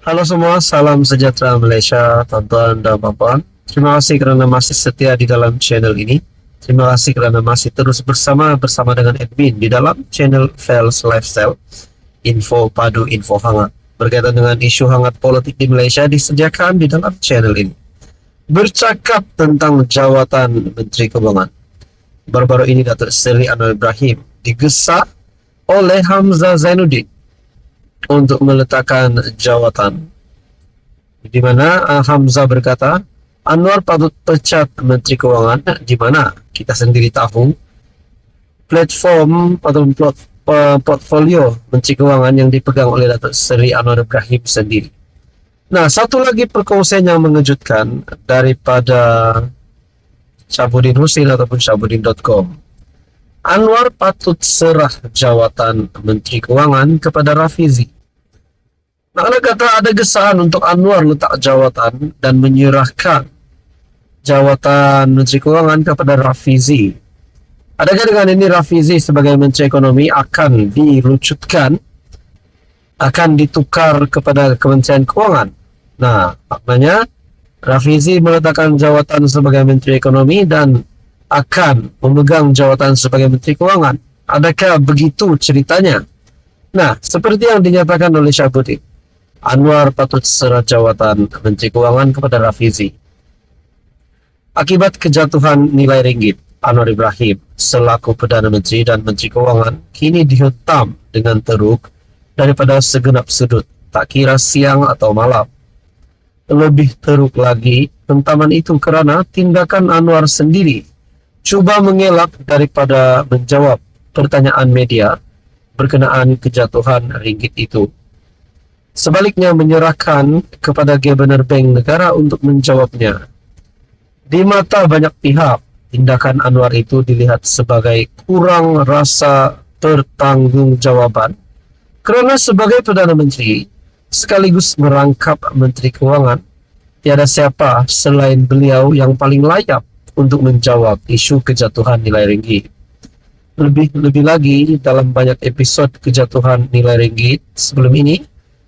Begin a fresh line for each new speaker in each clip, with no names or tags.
Halo semua, salam sejahtera Malaysia, tuan-tuan dan puan-puan. Terima kasih kerana masih setia di dalam channel ini. Terima kasih kerana masih terus bersama dengan admin di dalam channel Fels Lifestyle. Info padu, info hangat berkaitan dengan isu hangat politik di Malaysia disediakan di dalam channel ini. Bercakap tentang jawatan Menteri Keuangan, baru-baru ini Datuk Seri Anwar Ibrahim digesa oleh Hamzah Zainuddin untuk meletakkan jawatan, di mana Hamzah berkata Anwar patut pecat Menteri Keuangan, di mana kita sendiri tahu platform atau portfolio Menteri Keuangan yang dipegang oleh Datuk Seri Anwar Ibrahim sendiri. Nah, satu lagi perkongsian yang mengejutkan daripada Syabuddin Husin ataupun Syabuddin.com. Anwar patut serah jawatan Menteri Keuangan kepada Rafizi. Nak kata ada gesaan untuk Anwar letak jawatan dan menyerahkan jawatan Menteri Keuangan kepada Rafizi. Adakah dengan ini Rafizi sebagai Menteri Ekonomi akan dilucutkan, akan ditukar kepada Kementerian Keuangan? Nah, maknanya Rafizi meletakkan jawatan sebagai Menteri Ekonomi dan akan memegang jawatan sebagai Menteri Keuangan. Adakah begitu ceritanya? Nah, seperti yang dinyatakan oleh Syabuddin, Anwar patut serah jawatan Menteri Keuangan kepada Rafizi. Akibat kejatuhan nilai ringgit, Anwar Ibrahim selaku Perdana Menteri dan Menteri Keuangan kini dihentam dengan teruk daripada segenap sudut, tak kira siang atau malam. Lebih teruk lagi, hentaman itu kerana tindakan Anwar sendiri cuba mengelak daripada menjawab pertanyaan media berkenaan kejatuhan ringgit itu. Sebaliknya menyerahkan kepada Governor Bank Negara untuk menjawabnya. Di mata banyak pihak, tindakan Anwar itu dilihat sebagai kurang rasa pertanggungjawaban kerana sebagai Perdana Menteri sekaligus merangkap Menteri Keuangan, tiada siapa selain beliau yang paling layak untuk menjawab isu kejatuhan nilai ringgit. Lebih lagi, dalam banyak episod kejatuhan nilai ringgit sebelum ini,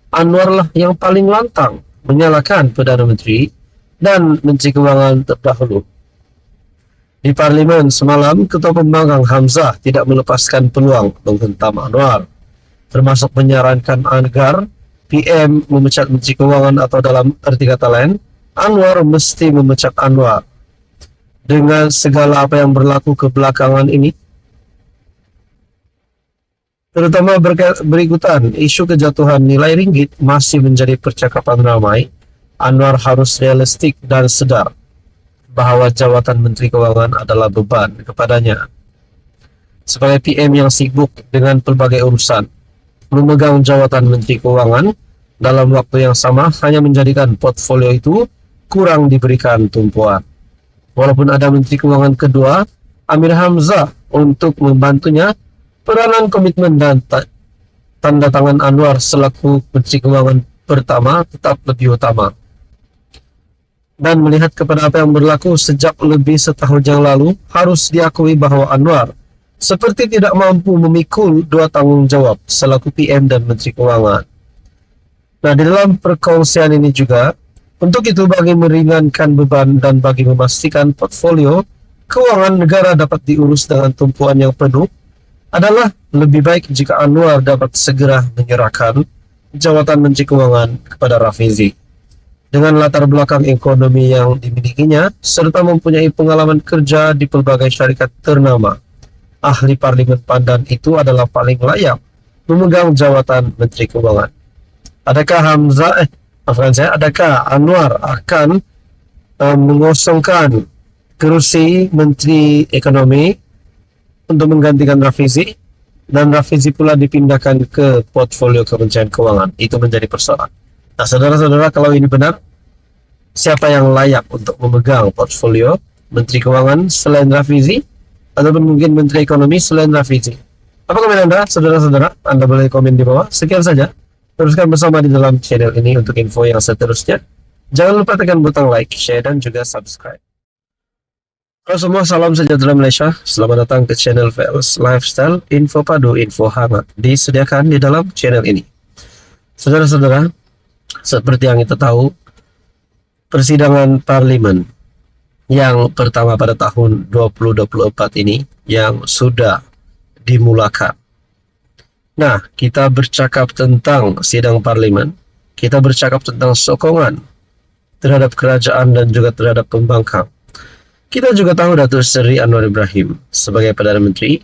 Anwar lah yang paling lantang menyalahkan Perdana Menteri dan Menteri Keuangan terdahulu. Di Parlimen semalam, Ketua Pembangkang Hamzah tidak melepaskan peluang menghentam Anwar, termasuk menyarankan agar PM memecat Menteri Keuangan, atau dalam arti kata lain, Anwar mesti memecat Anwar. Dengan segala apa yang berlaku kebelakangan ini, terutama berikutan isu kejatuhan nilai ringgit masih menjadi percakapan ramai, Anwar harus realistik dan sedar bahawa jawatan Menteri Keuangan adalah beban kepadanya. Sebagai PM yang sibuk dengan pelbagai urusan, memegang jawatan Menteri Keuangan dalam waktu yang sama hanya menjadikan portfolio itu kurang diberikan tumpuan. Walaupun ada Menteri Keuangan kedua, Amir Hamzah, untuk membantunya, peranan komitmen dan tanda tangan Anwar selaku Menteri Keuangan pertama tetap lebih utama. Dan melihat kepada apa yang berlaku sejak lebih setahun yang lalu, harus diakui bahawa Anwar seperti tidak mampu memikul dua tanggungjawab selaku PM dan Menteri Keuangan. Nah, di dalam perkongsian ini juga, untuk itu bagi meringankan beban dan bagi memastikan portfolio keuangan negara dapat diurus dengan tumpuan yang penuh, adalah lebih baik jika Anwar dapat segera menyerahkan jawatan Menteri Keuangan kepada Rafizi. Dengan latar belakang ekonomi yang dimilikinya, serta mempunyai pengalaman kerja di pelbagai syarikat ternama, ahli Parlimen Pandan itu adalah paling layak memegang jawatan Menteri Keuangan. Adakah Anwar akan mengosongkan kerusi Menteri Ekonomi untuk menggantikan Rafizi, dan Rafizi pula dipindahkan ke portfolio Kementerian Keuangan? Itu menjadi persoalan. Nah, saudara-saudara, kalau ini benar, siapa yang layak untuk memegang portfolio Menteri Keuangan selain Rafizi, ataupun mungkin Menteri Ekonomi selain Rafizi? Apa komen Anda, saudara-saudara? Anda boleh komen di bawah. Sekian saja. Teruskan bersama di dalam channel ini untuk info yang seterusnya. Jangan lupa tekan butang like, share, dan juga subscribe. Halo semua, salam sejahtera Malaysia. Selamat datang ke channel Fels Lifestyle, info padu, info hangat disediakan di dalam channel ini. Saudara-saudara, Seperti yang kita tahu, persidangan parlimen yang pertama pada tahun 2024 ini yang sudah dimulakan. Nah, kita bercakap tentang sidang parlimen, kita bercakap tentang sokongan terhadap kerajaan dan juga terhadap pembangkang. Kita juga tahu Datuk Seri Anwar Ibrahim sebagai Perdana Menteri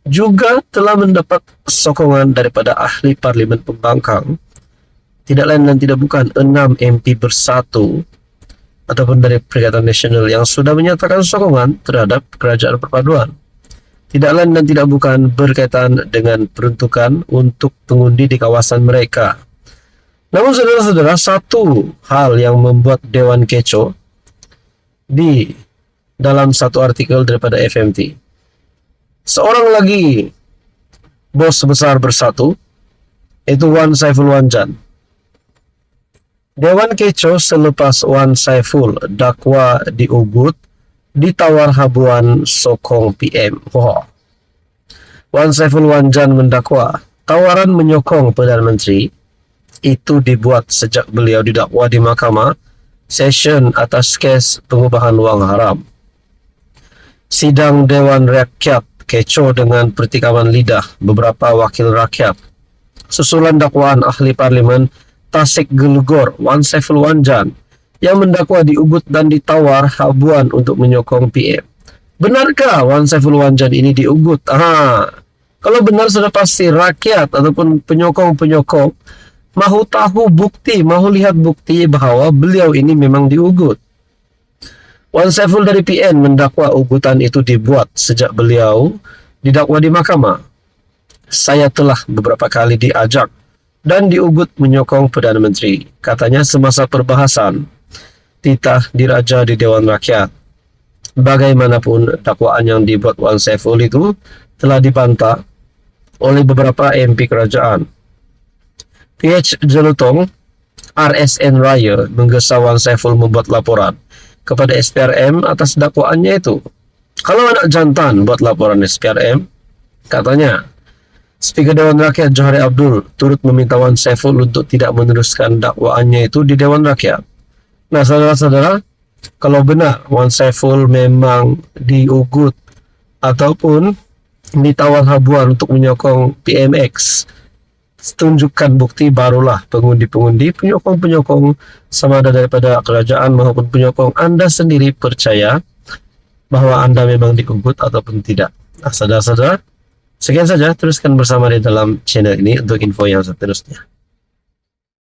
juga telah mendapat sokongan daripada ahli parlimen pembangkang, tidak lain dan tidak bukan 6 MP bersatu ataupun dari Perikatan Nasional yang sudah menyatakan sokongan terhadap kerajaan perpaduan. Tidak lain dan tidak bukan berkaitan dengan peruntukan untuk pengundi di kawasan mereka. Namun saudara-saudara, satu hal yang membuat Dewan kecoh di dalam satu artikel daripada FMT. Seorang lagi bos besar bersatu, itu Wan Saiful Wanjan. Dewan kecoh selepas Wan Saiful dakwa diugut, ditawar habuan sokong PM. Wah. Wan Saiful Wanjan mendakwa tawaran menyokong Perdana Menteri itu dibuat sejak beliau didakwa di mahkamah session atas kes pengubahan wang haram. Sidang Dewan Rakyat kecoh dengan pertikaman lidah beberapa wakil rakyat. Susulan dakwaan ahli parlimen Tasik Gelugor Wan Saiful Wanjan yang mendakwa diugut dan ditawar habuan untuk menyokong PM. Benarkah Wan Saiful Wanjan ini diugut? Kalau benar sudah pasti rakyat ataupun penyokong-penyokong mahu tahu bukti, mahu lihat bukti bahawa beliau ini memang diugut. Wan Saiful dari PN mendakwa ugutan itu dibuat sejak beliau didakwa di mahkamah. Saya telah beberapa kali diajak dan diugut menyokong Perdana Menteri. Katanya semasa perbahasan titah diraja di Dewan Rakyat. Bagaimanapun dakwaan yang dibuat Wan Saiful itu telah dibantah oleh beberapa MP kerajaan. PH Jelutong RSN Raya menggesa Wan Saiful membuat laporan kepada SPRM atas dakwaannya itu. Kalau anak jantan buat laporan SPRM, katanya Speaker Dewan Rakyat Johari Abdul turut meminta Wan Saiful untuk tidak meneruskan dakwaannya itu di Dewan Rakyat. Nah, saudara-saudara, kalau benar Wan Saiful memang diugut ataupun ditawar habuan untuk menyokong PMX, tunjukkan bukti barulah pengundi-pengundi, penyokong-penyokong sama ada daripada kerajaan maupun penyokong Anda sendiri percaya bahwa Anda memang diugut ataupun tidak. Nah, saudara-saudara, sekian saja, teruskan bersama di dalam channel ini untuk info yang seterusnya.